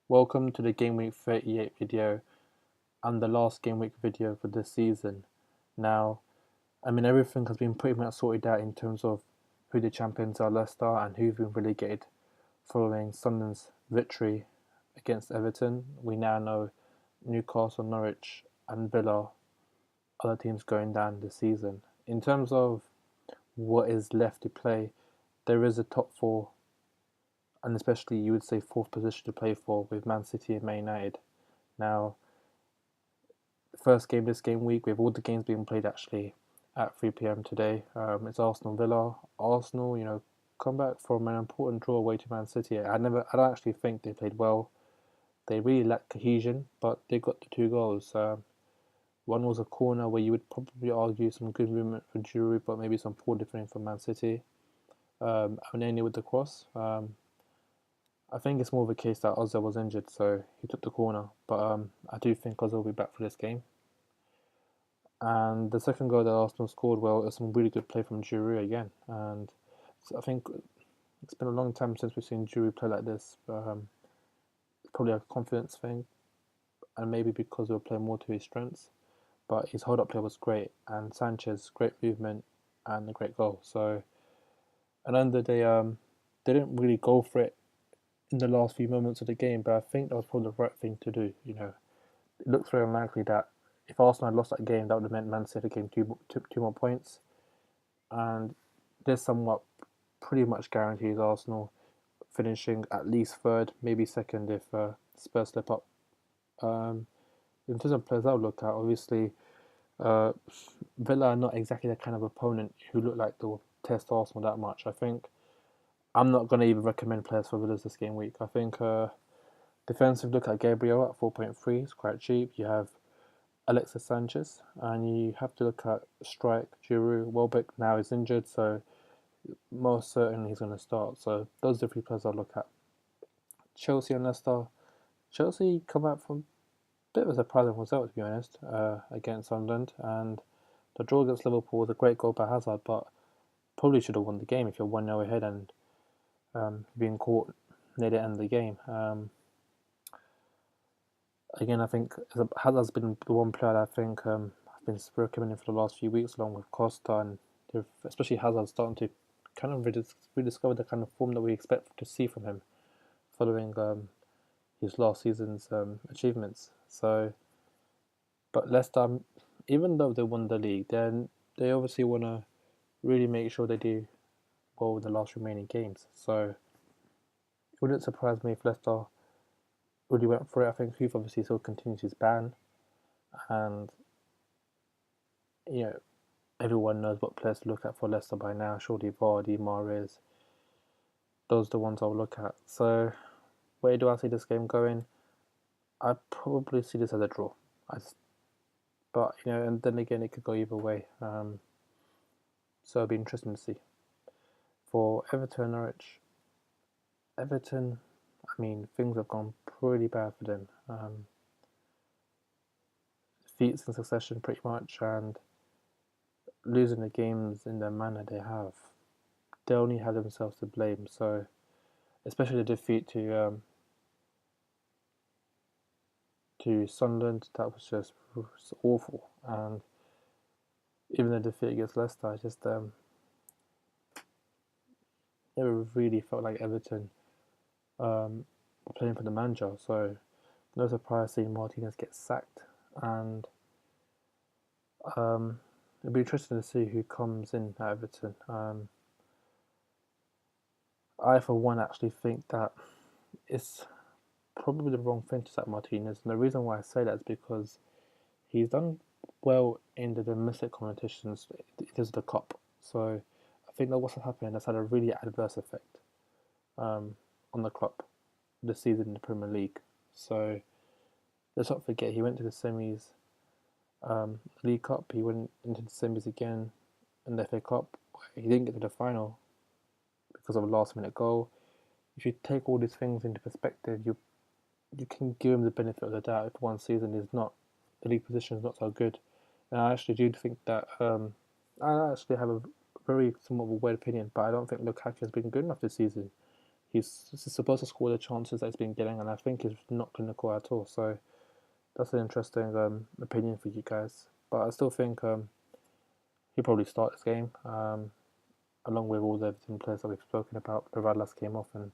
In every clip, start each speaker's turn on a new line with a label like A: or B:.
A: Welcome to the Gameweek 38 video and the last Gameweek video for this season. Now, everything has been pretty much sorted out in terms of who the champions are, Leicester, and who've been relegated following Sunderland's victory against Everton. We now know Newcastle, Norwich, and Villa are the teams going down this season. In terms of what is left to play, there is a top four, and especially you would say fourth position to play for with Man City and Man United. Now, the first game this game week, with all the games being played actually at 3 p.m. today, it's Arsenal Villa. Arsenal, come back from an important draw away to Man City. I don't actually think they played well. They really lacked cohesion, but they got the two goals. One was a corner where you would probably argue some good movement for Giroud, but maybe some poor defending from Man City. Only with the cross. I think it's more of a case that Ozil was injured, so he took the corner. But I do think Ozil will be back for this game. And the second goal that Arsenal scored, well, it was some really good play from Giroud again. And so I think it's been a long time since we've seen Giroud play like this. It's probably a confidence thing, and maybe because we're playing more to his strengths. But his hold-up play was great, and Sanchez, great movement and a great goal. So at the end of the day, they didn't really go for it in the last few moments of the game, but I think that was probably the right thing to do. It looks very unlikely that if Arsenal had lost that game, that would have meant Man City came took two more points, and this somewhat pretty much guarantees Arsenal finishing at least third, maybe second if Spurs slip up. Um, in terms of players I would look at, obviously, uh, Villa are not exactly the kind of opponent who look like they'll test Arsenal that much. I think I'm not going to even recommend players for Villas this game week. I think defensive, look at Gabriel at 4.3, it's quite cheap. You have Alexis Sanchez, and you have to look at strike. Giroud, Welbeck now is injured, so most certainly he's going to start. So those are the three players I'll look at. Chelsea and Leicester. Chelsea come out from a bit of a surprising result, to be honest, against Sunderland, and the draw against Liverpool was a great goal by Hazard, but probably should have won the game if you're 1-0 ahead and being caught near the end of the game. Again, I think Hazard's been the one player that I think I've been recommending for the last few weeks, along with Costa, and especially Hazard starting to kind of rediscover the kind of form that we expect to see from him following his last season's achievements. So, but Leicester, even though they won the league, then they obviously want to really make sure they do well in the last remaining games. So, it wouldn't surprise me if Leicester really went for it. I think Huth obviously still continues his ban, and you know everyone knows what players to look at for Leicester by now. Surely Vardy, Mahrez, those are the ones I'll look at. So where do I see this game going? I probably see this as a draw. But and then again, it could go either way. So it'll be interesting to see. For Everton, Norwich, Everton, things have gone pretty bad for them. Defeats in succession, pretty much, and losing the games in the manner they have. They only have themselves to blame. So, especially the defeat to Sunderland, that was just awful. And even the defeat against Leicester, I just never really felt like Everton were playing for the manager. So, no surprise seeing Martinez get sacked, and it'll be interesting to see who comes in at Everton. I, for one, actually think that it's probably the wrong thing to sack Martinez, and the reason why I say that is because he's done well in the domestic competitions. It is the cup, so I think that what's happening has had a really adverse effect on the club this season in the Premier League. So let's not forget he went to the semis, League Cup. He went into the semis again in the FA Cup. He didn't get to the final because of a last-minute goal. If you take all these things into perspective, you can give him the benefit of the doubt if one season is not the league position is not so good. And I actually do think that I actually have a very somewhat of a weird opinion, but I don't think Lukaku has been good enough this season. he's supposed to score the chances that he's been getting, and I think he's not clinical at all. So that's an interesting opinion for you guys. But I still think he'll probably start this game, along with all the Everton players that we've spoken about. Providlas came off and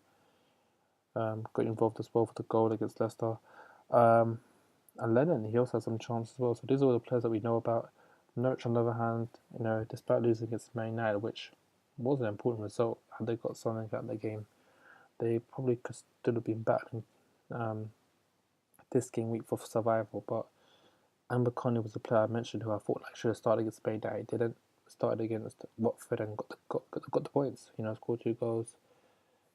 A: got involved as well for the goal against Leicester. Um, and Lennon, he also has some chance as well. So these are all the players that we know about. Norwich, on the other hand, despite losing against Man United, which was an important result, had they got something out of the game, they probably could still have been battling this game week for survival. But Amber Conley was the player I mentioned who I thought should have started against Man United. He didn't. Started against Watford and got the points. Scored 2 goals.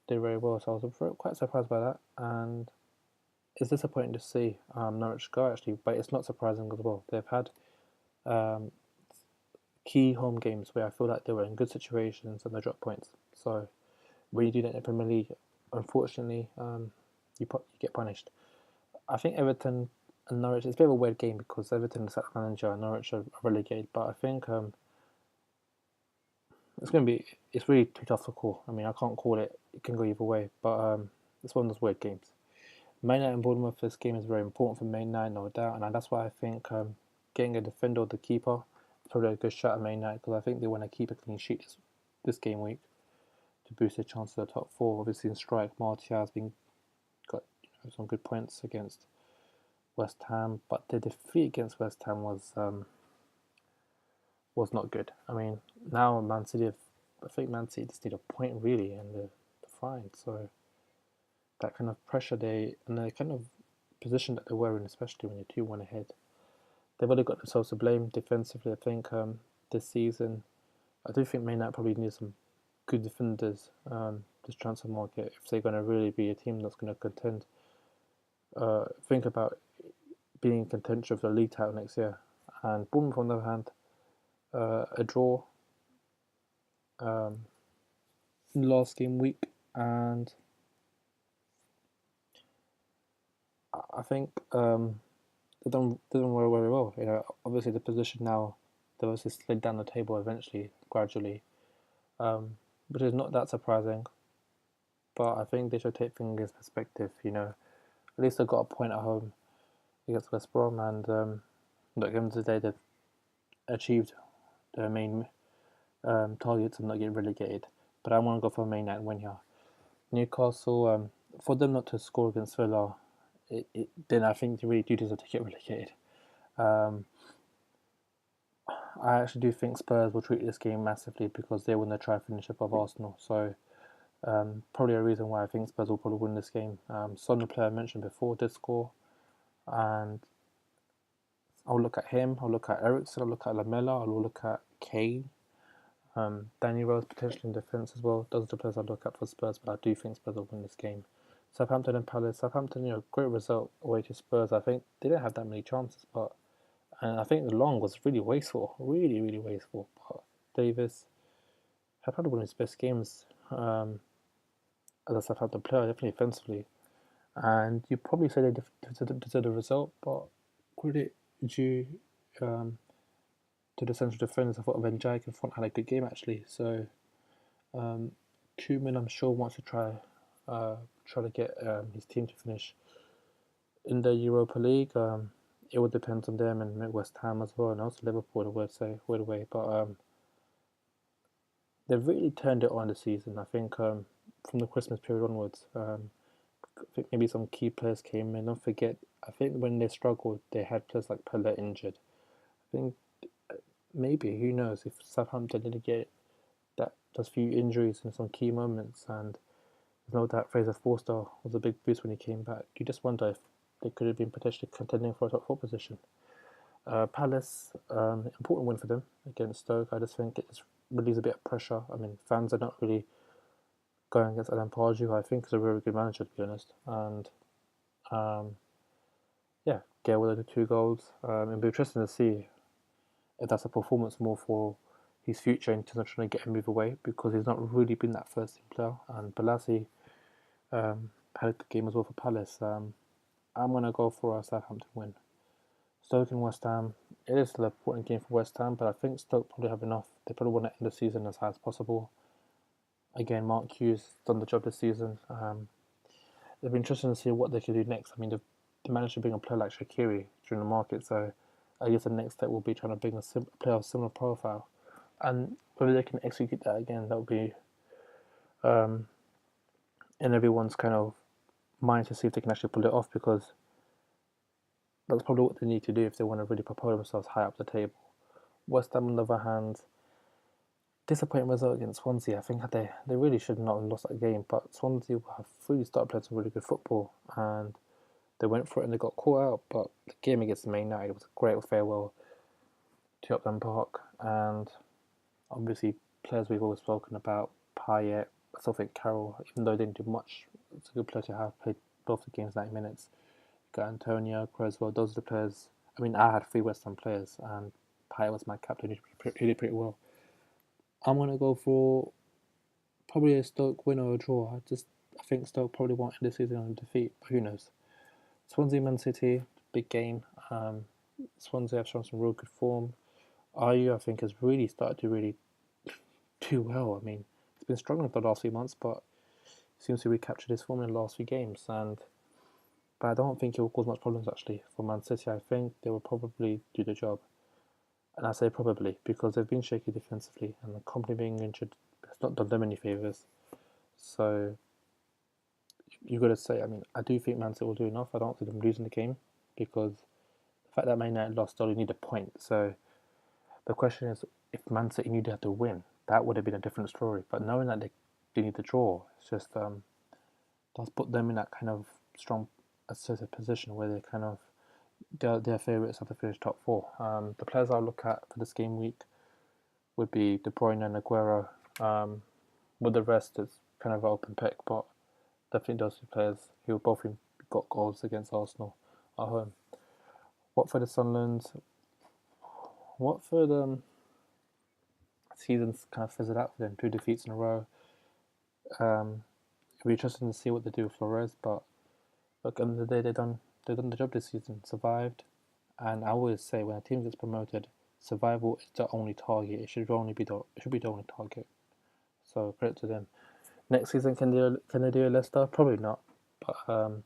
A: Did very well. So I was quite surprised by that. And it's disappointing to see Norwich go actually, but it's not surprising as well. They've had key home games where I feel like they were in good situations and they dropped points. So when you do that in the Premier League, unfortunately, you get punished. I think Everton and Norwich, it's a bit of a weird game because Everton is sacked manager and Norwich are relegated, but I think it's really too tough to call. I mean, I can't call it. It can go either way, but it's one of those weird games. Man United and Bournemouth, this game is very important for Man United, no doubt, and that's why I think getting a defender or the keeper is probably a good shot at Man United because I think they want to keep a clean sheet this game week to boost their chances of the top four. Obviously, in strike, Martial has got some good points against West Ham, but the defeat against West Ham was not good. I mean, now Man City, I think Man City just need a point really, and they're fine. So that kind of pressure and the kind of position that they were in, especially when you're 2-1 ahead, they've only got themselves to blame defensively. I think this season, I do think Man United probably need some good defenders this transfer market if they're going to really be a team that's going to contend. Think about being in contention for the league title next year. And Bournemouth, on the other hand, a draw last game week, and I think they don't work very well. Obviously the position now, they've obviously slid down the table eventually, gradually, which is not that surprising. But I think they should take things in perspective. At least they got a point at home against West Brom, and at the end of the day, they've achieved their main targets of not getting relegated. But I want to go for a main night win here. Newcastle, for them not to score against Villa, then I think they really do deserve to get relegated. I actually do think Spurs will treat this game massively because they want to try to finish above Arsenal. So probably a reason why I think Spurs will probably win this game. Son, the player I mentioned before, did score, and I'll look at him. I'll look at Eriksen. I'll look at Lamela. I'll look at Kane. Danny Rose potentially in defence as well. Those are the players I look at for Spurs, but I do think Spurs will win this game. Southampton and Palace. Southampton, great result away to Spurs. I think they didn't have that many chances, and I think the long was really wasteful, really, really wasteful. But Davis had probably one of his best games as a Southampton player, definitely offensively. And you probably say they deserve the result, but credit due to the central defenders. I thought Van Dijk in front had a good game actually. So Koeman, I'm sure, wants to try to get his team to finish in the Europa League. It would depend on them and West Ham as well, and also Liverpool, I would say, right away. But they've really turned it on this season. I think from the Christmas period onwards, I think maybe some key players came in. Don't forget, I think when they struggled, they had players like Pele injured. I think maybe, who knows, if Southampton didn't get those few injuries in some key moments, and there's no doubt Fraser Forster was a big boost when he came back. You just wonder if they could have been potentially contending for a top 4 position. Palace, important win for them against Stoke. I just think it just relieves a bit of pressure. I mean, fans are not really going against Alan Pardew, who I think is a very good manager, to be honest. And Gale with the 2 goals. It'll be interesting to see if that's a performance more for his future in terms of trying to get him move away, because he's not really been that first team player. And Balassi had a good game as well for Palace. I'm going to go for a Southampton win. Stoke and West Ham, it is an important game for West Ham, but I think Stoke probably have enough. They probably want to end the season as high as possible. Again, Mark Hughes done the job this season. It'll be interesting to see what they can do next. I mean, they managed to bring a player like Shaqiri during the market, so I guess the next step will be trying to bring a player of similar profile, and whether they can execute that again, that will be um, in everyone's kind of mind to see if they can actually pull it off, because that's probably what they need to do if they want to really propel themselves high up the table. West Ham, on the other hand, disappointing result against Swansea. I think they really should not have lost that game, but Swansea have really started playing some really good football, and they went for it and they got caught out. But the game against Man United was a great farewell to Upton Park, and obviously players we've always spoken about, Payet, I still think Carroll, even though they didn't do much, it's a good player to have played both the games 90 minutes. You got Antonio, Creswell, those are the players. I mean, I had 3 West Ham players, and Payet was my captain. He did pretty well. I'm gonna go for probably a Stoke win or a draw. I think Stoke probably won't end the season on defeat, but who knows? Swansea Man City, big game. Swansea have shown some real good form. RU I think has really started to really do well. I mean, it's been struggling for the last few months, but seems to recapture his form in the last few games. But I don't think it will cause much problems actually for Man City. I think they will probably do the job, and I say probably because they've been shaky defensively, and the company being injured has not done them any favours. So you got to say, I mean, I do think Man City will do enough. I don't see them losing the game because the fact that Man United lost, they only need a point. So the question is, if Man City needed to win, that would have been a different story. But knowing that they need to draw, it's just does put them in that kind of strong assertive position where they kind of their favourites have to finish top 4. The players I'll look at for this game week would be De Bruyne and Aguero. With the rest, it's kind of an open pick, but definitely those 2 players who both got goals against Arsenal at home. Watford and Sunderland. Watford season's kind of fizzled out for them. 2 defeats in a row. It'll be interesting to see what they do with Flores, but look, at the end of the day, they've done the job this season, survived, and I always say when a team gets promoted, survival is the only target. It should be the only target. So credit to them. Next season, can they do a Leicester? Probably not. But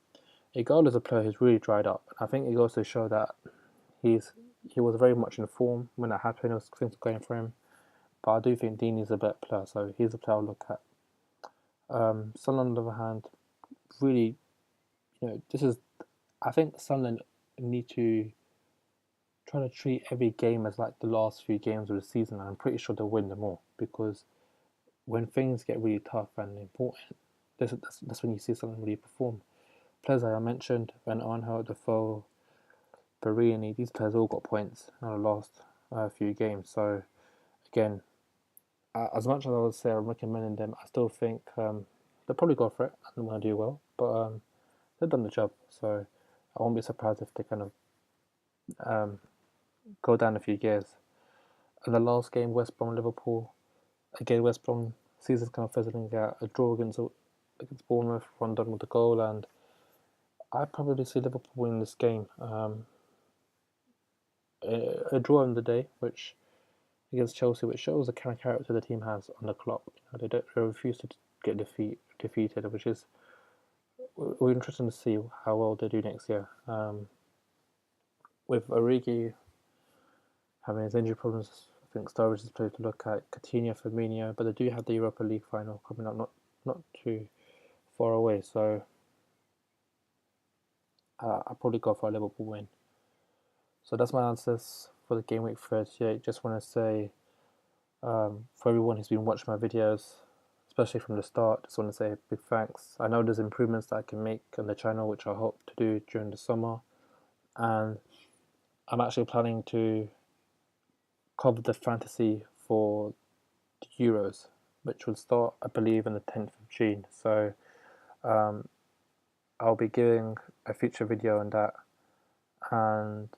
A: Igalo is a player who's really dried up. I think it goes to show that he was very much in form when that happened. It was things going for him. But I do think Dean is a better player, so he's a player I'll look at. Sunderland, on the other hand, really, I think Sunderland need to try to treat every game as like the last few games of the season, and I'm pretty sure they'll win them all because when things get really tough and important, that's when you see Sunderland really perform. Players like I mentioned, Van Arnhout, Defoe, Barini, these players all got points in the last few games. So again, as much as I would say I'm recommending them, I still think they'll probably go for it and want to do well. But they've done the job, so I won't be surprised if they kind of go down a few gears. And the last game, West Brom Liverpool. Again, West Brom season's kind of fizzling out. A draw against Bournemouth, one done with a goal, and I probably see Liverpool winning this game. A draw on the day, which against Chelsea, which shows the kind of character the team has on the clock. They refuse to get defeated, which is we're interested to see how well they do next year. With Origi having his injury problems, I think Sturridge is a player to look at. Coutinho, Firmino, but they do have the Europa League final coming up, not too far away. So I'll probably go for a Liverpool win. So that's my answers for the game week 38. Just want to say for everyone who's been watching my videos, especially from the start, just want to say a big thanks. I know there's improvements that I can make on the channel, which I hope to do during the summer, and I'm actually planning to cover the fantasy for the Euros, which will start, I believe, on the 10th of June. So I'll be giving a future video on that, and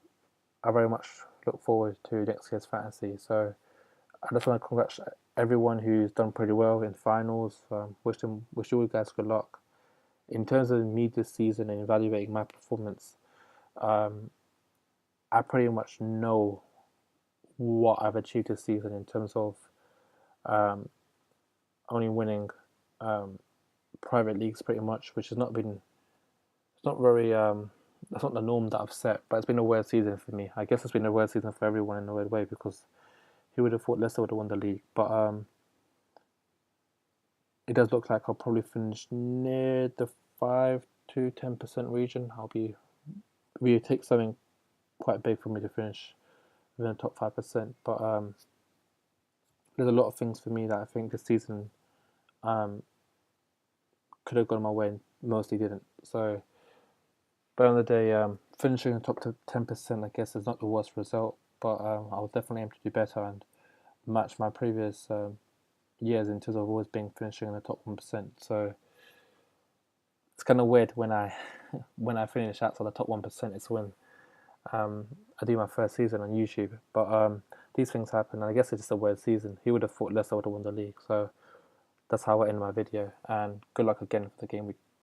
A: I very much look forward to next year's fantasy. So I just want to congratulate everyone who's done pretty well in finals. Wish you guys good luck. In terms of me this season and evaluating my performance, I pretty much know what I've achieved this season in terms of only winning private leagues pretty much, which has not been, it's not very, that's not the norm that I've set, but it's been a weird season for me. I guess it's been a weird season for everyone in a weird way, because who would have thought Leicester would have won the league? But it does look like I'll probably finish near the 5 to 10% region. We take something quite big for me to finish within the top 5%. But there's a lot of things for me that I think this season um, could have gone my way and mostly didn't. So, by the end of the day, finishing in the top 10%, I guess, is not the worst result. But I will definitely aim to do better and match my previous years in terms of always being finishing in the top 1%. So it's kind of weird when I when I finish outside the top 1%. It's when I do my first season on YouTube. But these things happen, and I guess it's just a weird season. Who would have thought Leicester would have won the league? So that's how I end my video. And good luck again for the game week.